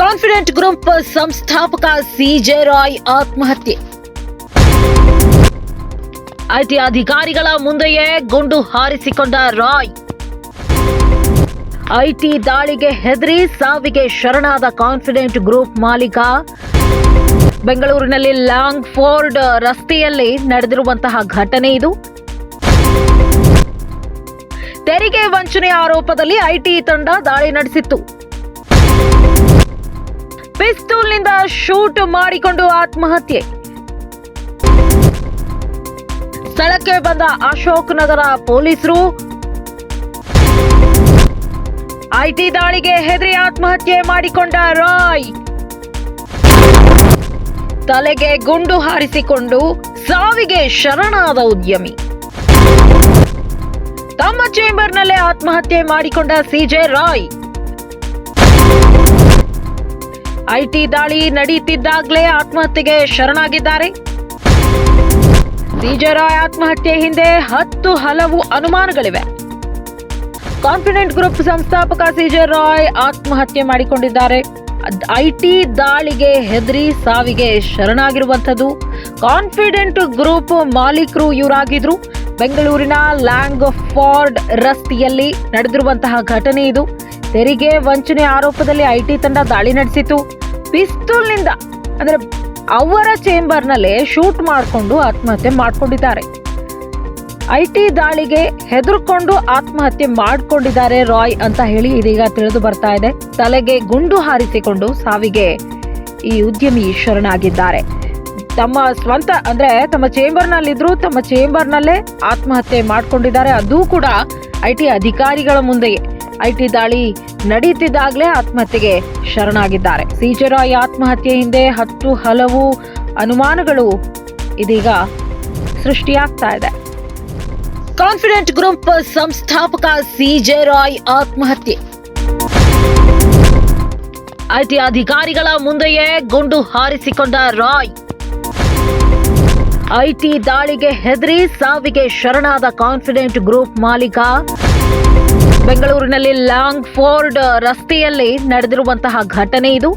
Confident group ಸಂಸ್ಥಾಪಕ CJ Roy ಆತ್ಮಹತ್ಯೆ. IT ಅಧಿಕಾರಿಗಳ ಮುಂದೆಯೇ ಗುಂಡು ಹಾರಿಸಿಕೊಂಡ ರಾಯ್. ಐಟಿ ದಾಳಿಗೆ ಹೆದರಿ ಸಾವಿಗೆ ಶರಣಾದ ಕಾನ್ಫಿಡೆಂಟ್ ಗ್ರೂಪ್ ಮಾಲೀಕ. ಬೆಂಗಳೂರಿನಲ್ಲಿ ಲಾಂಗ್ ಫೋರ್ಡ್ ರಸ್ತೆಯಲ್ಲಿ ನಡೆದಿರುವಂತಹ ಘಟನೆ ಇದು. ತೆರಿಗೆ ವಂಚನೆ ಆರೋಪದಲ್ಲಿ ಐಟಿ ತಂಡ ದಾಳಿ ನಡೆಸಿತ್ತು. ಪಿಸ್ತೂಲ್ನಿಂದ ಶೂಟ್ ಮಾಡಿಕೊಂಡು ಆತ್ಮಹತ್ಯೆ. ಸ್ಥಳಕ್ಕೆ ಬಂದ ಅಶೋಕ್ ನಗರ ಪೊಲೀಸರು. ಐಟಿ ದಾಳಿಗೆ ಹೆದರಿ ಆತ್ಮಹತ್ಯೆ ಮಾಡಿಕೊಂಡ ರಾಯ್. ತಲೆಗೆ ಗುಂಡು ಹಾರಿಸಿಕೊಂಡು ಸಾವಿಗೆ ಶರಣಾದ ಉದ್ಯಮಿ. ತಮ್ಮ ಚೇಂಬರ್ನಲ್ಲೇ ಆತ್ಮಹತ್ಯೆ ಮಾಡಿಕೊಂಡ ಸಿಜೆ ರಾಯ್. ಐಟಿ ದಾಳಿ ನಡೆಯುತ್ತಿದ್ದಾಗಲೇ ಆತ್ಮಹತ್ಯೆಗೆ ಶರಣಾಗಿದ್ದಾರೆ. ಸಿಜೆ ರಾಯ್ ಆತ್ಮಹತ್ಯೆ ಹಿಂದೆ 10 ಹಲವು ಅನುಮಾನಗಳಿವೆ. ಕಾನ್ಫಿಡೆಂಟ್ ಗ್ರೂಪ್ ಸಂಸ್ಥಾಪಕ ಸಿಜೆ ರಾಯ್ ಆತ್ಮಹತ್ಯೆ ಮಾಡಿಕೊಂಡಿದ್ದಾರೆ. ಐಟಿ ದಾಳಿಗೆ ಹೆದರಿ ಸಾವಿಗೆ ಶರಣಾಗಿರುವಂಥದ್ದು. ಕಾನ್ಫಿಡೆಂಟ್ ಗ್ರೂಪ್ ಮಾಲೀಕರು ಇವರಾಗಿದ್ರು. ಬೆಂಗಳೂರಿನ ಲಾಂಗ್ ಫೋರ್ಡ್ ರಸ್ತೆಯಲ್ಲಿ ನಡೆದಿರುವಂತಹ ಘಟನೆ ಇದು. ತೆರಿಗೆ ವಂಚನೆ ಆರೋಪದಲ್ಲಿ ಐಟಿ ತಂಡ ದಾಳಿ ನಡೆಸಿತು. ಪಿಸ್ತೂಲ್ನಿಂದ ಅಂದ್ರೆ ಅವರ ಚೇಂಬರ್ನಲ್ಲೇ ಶೂಟ್ ಮಾಡಿಕೊಂಡು ಆತ್ಮಹತ್ಯೆ ಮಾಡಿಕೊಂಡಿದ್ದಾರೆ. ಐಟಿ ದಾಳಿಗೆ ಹೆದರ್ಕೊಂಡು ಆತ್ಮಹತ್ಯೆ ಮಾಡಿಕೊಂಡಿದ್ದಾರೆ ರಾಯ್ ಅಂತ ಹೇಳಿ ಇದೀಗ ತಿಳಿದು ಬರ್ತಾ ಇದೆ. ತಲೆಗೆ ಗುಂಡು ಹಾರಿಸಿಕೊಂಡು ಸಾವಿಗೆ ಈ ಉದ್ಯಮಿ ಶರಣಾಗಿದ್ದಾರೆ. ತಮ್ಮ ಸ್ವಂತ ಅಂದ್ರೆ ತಮ್ಮ ಚೇಂಬರ್ನಲ್ಲಿದ್ರು, ತಮ್ಮ ಚೇಂಬರ್ನಲ್ಲೇ ಆತ್ಮಹತ್ಯೆ ಮಾಡಿಕೊಂಡಿದ್ದಾರೆ. ಅದು ಕೂಡ ಐಟಿ ಅಧಿಕಾರಿಗಳ ಮುಂದೆಯೇ. ಐಟಿ ದಾಳಿ ನಡೆಯುತ್ತಿದ್ದಾಗಲೇ ಆತ್ಮಹತ್ಯೆಗೆ ಶರಣಾಗಿದ್ದಾರೆ. ಸಿಜೆ ರಾಯ್ ಆತ್ಮಹತ್ಯೆ ಹಿಂದೆ 10 ಹಲವು ಅನುಮಾನಗಳು ಇದೀಗ ಸೃಷ್ಟಿಯಾಗ್ತಾ ಇದೆ. ಕಾನ್ಫಿಡೆಂಟ್ ಗ್ರೂಪ್ ಸಂಸ್ಥಾಪಕ ಸಿಜೆ ರಾಯ್ ಆತ್ಮಹತ್ಯೆ. ಐಟಿ ಅಧಿಕಾರಿಗಳ ಮುಂದೆಯೇ ಗುಂಡು ಹಾರಿಸಿಕೊಂಡ ರಾಯ್. ಐಟಿ ದಾಳಿಗೆ ಹೆದರಿ ಸಾವಿಗೆ ಶರಣಾದ ಕಾನ್ಫಿಡೆಂಟ್ ಗ್ರೂಪ್ ಮಾಲೀಕ. ಬೆಂಗಳೂರಿನಲ್ಲಿ ಲಾಂಗ್ ಫೋರ್ಡ್ ರಸ್ತೆಯಲ್ಲಿ ನಡೆದಿರುವಂತಹ ಘಟನೆ ಇದು.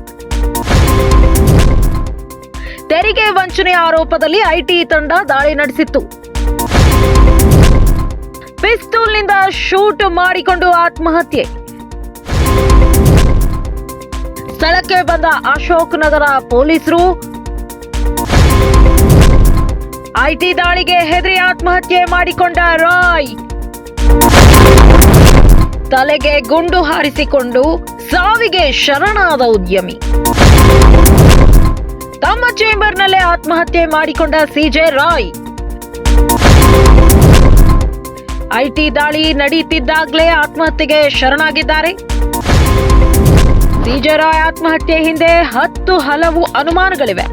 ತೆರಿಗೆ ವಂಚನೆ ಆರೋಪದಲ್ಲಿ ಐಟಿ ತಂಡ ದಾಳಿ ನಡೆಸಿತ್ತು. ಪಿಸ್ತೂಲ್ನಿಂದ ಶೂಟ್ ಮಾಡಿಕೊಂಡು ಆತ್ಮಹತ್ಯೆ. ಸ್ಥಳಕ್ಕೆ ಬಂದ ಅಶೋಕ್ ನಗರ ಪೊಲೀಸರು. ಐಟಿ ದಾಳಿಗೆ ಹೆದರಿ ಆತ್ಮಹತ್ಯೆ ಮಾಡಿಕೊಂಡ ರಾಯ್. ತಲೆಗೆ ಗುಂಡು ಹಾರಿಸಿಕೊಂಡು ಸಾವಿಗೆ ಶರಣಾದ ಉದ್ಯಮಿ. ತಮ್ಮ ಚೇಂಬರ್ನಲ್ಲೇ ಆತ್ಮಹತ್ಯೆ ಮಾಡಿಕೊಂಡ ಸಿಜೆ ರಾಯ್. ಐಟಿ ದಾಳಿ ನಡೆಯುತ್ತಿದ್ದಾಗಲೇ ಆತ್ಮಹತ್ಯೆಗೆ ಶರಣಾಗಿದ್ದಾರೆ. ಸಿಜೆ ರಾಯ್ ಆತ್ಮಹತ್ಯೆ ಹಿಂದೆ 10 ಹಲವು ಅನುಮಾನಗಳಿವೆ.